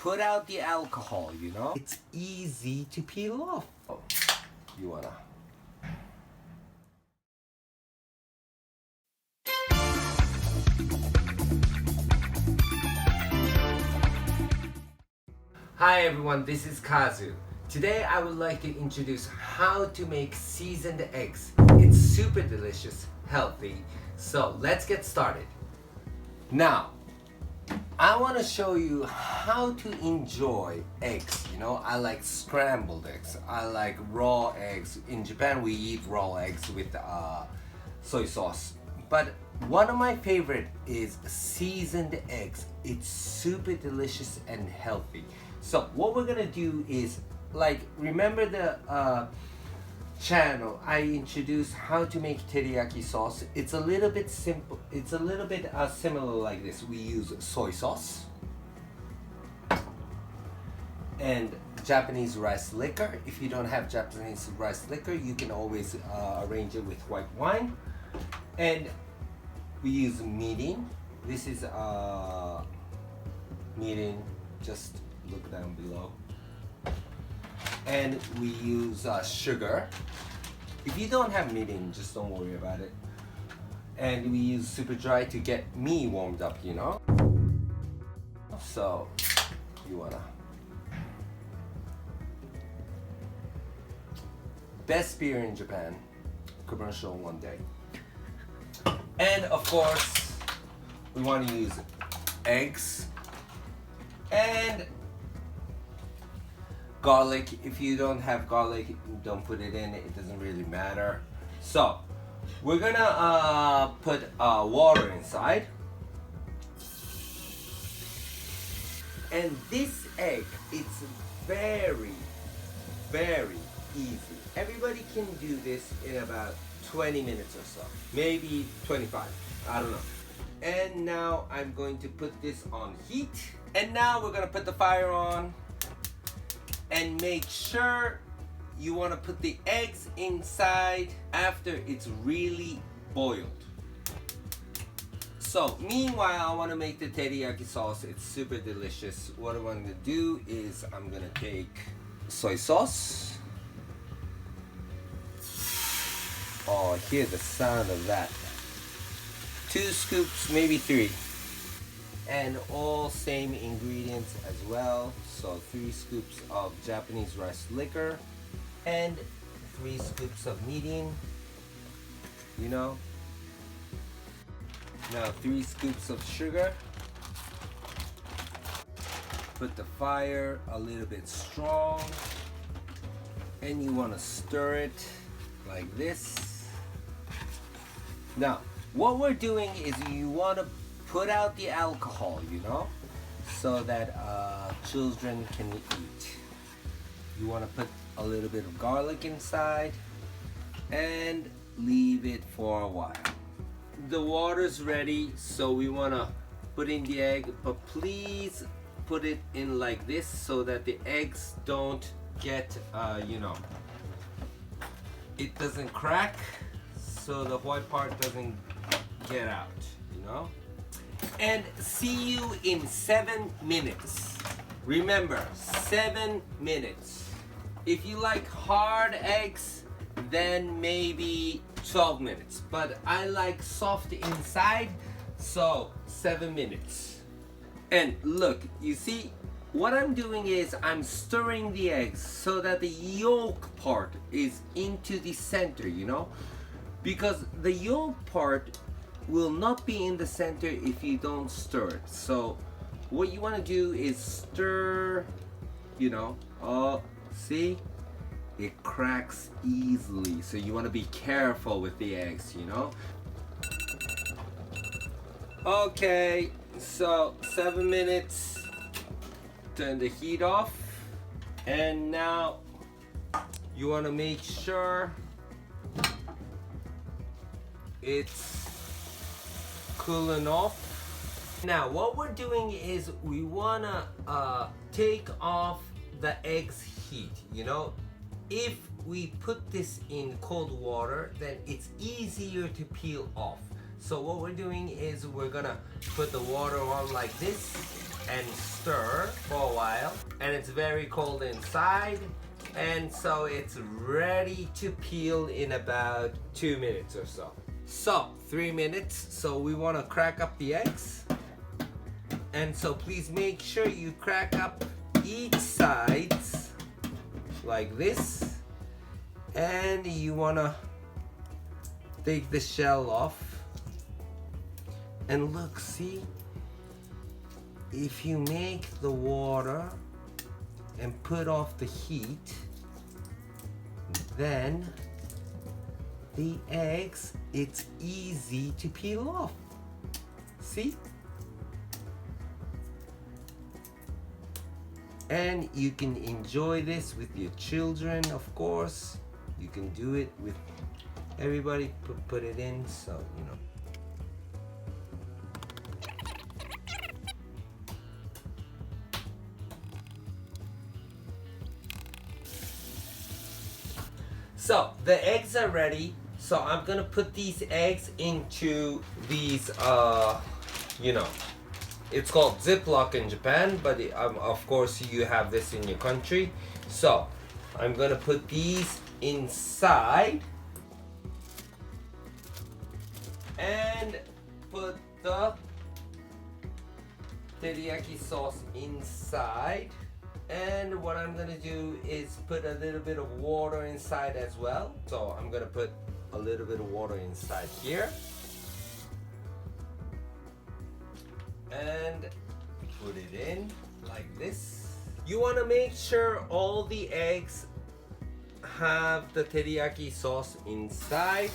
put out the alcohol, you know? It's easy to peel off. Oh, you wanna. Hi everyone, this is Kazu. Today I would like to introduce how to make seasoned eggs. It's super delicious, healthy, so let's get started. Now, I want to show you how to enjoy eggs. You know, I like scrambled eggs. I like raw eggs. In Japan, we eat raw eggs with soy sauce. But one of my favorite is seasoned eggs. It's super delicious and healthy. So what we're gonna do is, like, remember the channel I introduced how to make teriyaki sauce. It's a little bit simple. It's a little bit similar like this. We use soy sauce and Japanese rice liquor. If you don't have Japanese rice liquor, you can always arrange it with white wine. And we use mirin. This is mirin. Just look down below. And we use sugar. If you don't have mirin, just don't worry about it. And we use super dry to get me warmed up, you know. So you wanna. Best beer in Japan. Commercial one day. And of course, we want to use eggs and garlic. If you don't have garlic, don't put it in. It doesn't really matter. So we're gonna put water inside. And this egg, it's very, very easy. Everybody can do this in about 20 minutes or so. Maybe 25. I don't know. And now I'm going to put this on heat. And now we're gonna put the fire on. And make sure you want to put the eggs inside after it's really boiled. So meanwhile, I want to make the teriyaki sauce. It's super delicious. What I'm going to do is I'm going to take soy sauce. Oh, hear the sound of that. 2 scoops, maybe 3. And all same ingredients as well. So 3 scoops of Japanese rice liquor and 3 scoops of mirin, you know. Now 3 scoops of sugar. Put the fire a little bit strong and you want to stir it like this. Now what we're doing is you want to put out the alcohol, you know, so that children can eat. You want to put a little bit of garlic inside and leave it for a while. The water's ready, so we want to put in the egg, but please put it in like this so that the eggs don't get, you know, it doesn't crack, so the white part doesn't get out, you know. And see you in 7 minutes. Remember, 7 minutes. If you like hard eggs, then maybe 12 minutes. But I like soft inside, so 7 minutes. And look, you see, what I'm doing is I'm stirring the eggs so that the yolk part is into the center, you know? Because the yolk part will not be in the center if you don't stir it. So what you want to do is stir, you know. Oh, see, it cracks easily, so you want to be careful with the eggs, you know. Okay, so 7 minutes. Turn the heat off, and now you want to make sure it's cooling off. Now what we're doing is we wanna take off the eggs heat, you know. If we put this in cold water, then it's easier to peel off. So what we're doing is we're gonna put the water on like this and stir for a while, and it's very cold inside, and so it's ready to peel in about 2 minutes or so. So 3 minutes, so we want to crack up the eggs, and so please make sure you crack up each sides like this, and you want to take the shell off, and look, see, if you make the water and put off the heat, then the eggs, it's easy to peel off. See? And you can enjoy this with your children, of course. You can do it with everybody, put it in, so you know. So the eggs are ready. So I'm gonna put these eggs into these, you know, it's called Ziploc in Japan, but of course you have this in your country. So I'm gonna put these inside and put the teriyaki sauce inside. And what I'm gonna do is put a little bit of water inside as well. So I'm gonna put a little bit of water inside here. And put it in like this. You wanna make sure all the eggs have the teriyaki sauce inside,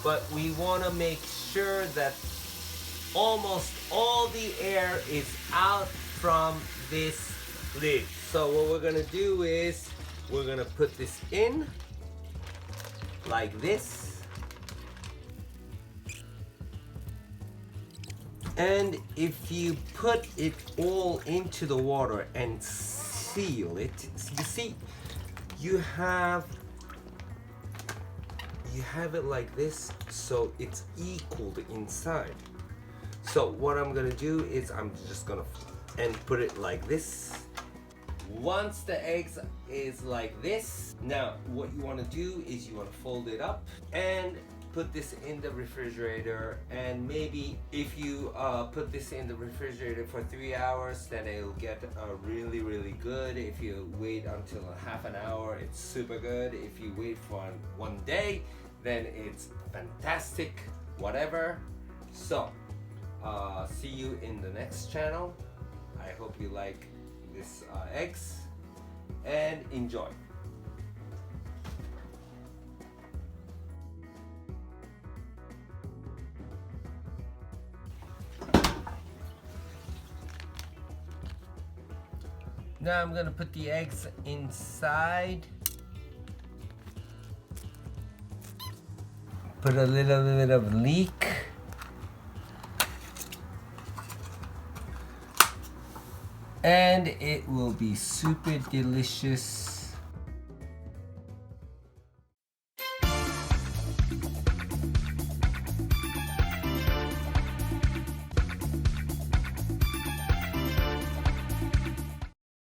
but we wanna make sure that almost all the air is out from this lid. So what we're gonna do is we're gonna put this in like this, and if you put it all into the water and seal it, you see, you have it like this, so it's equal inside. So what I'm gonna do is I'm just gonna put it like this. Once the eggs is like this, now what you want to do is you want to fold it up and put this in the refrigerator. And maybe if you put this in the refrigerator for 3 hours, then it'll get really good. If you wait until a half an hour, it's super good. If you wait for 1 day, then it's fantastic, whatever. So see you in the next channel. I hope you like this eggs and enjoy. Now I'm gonna put the eggs inside. Put a little bit of leek. And it will be super delicious.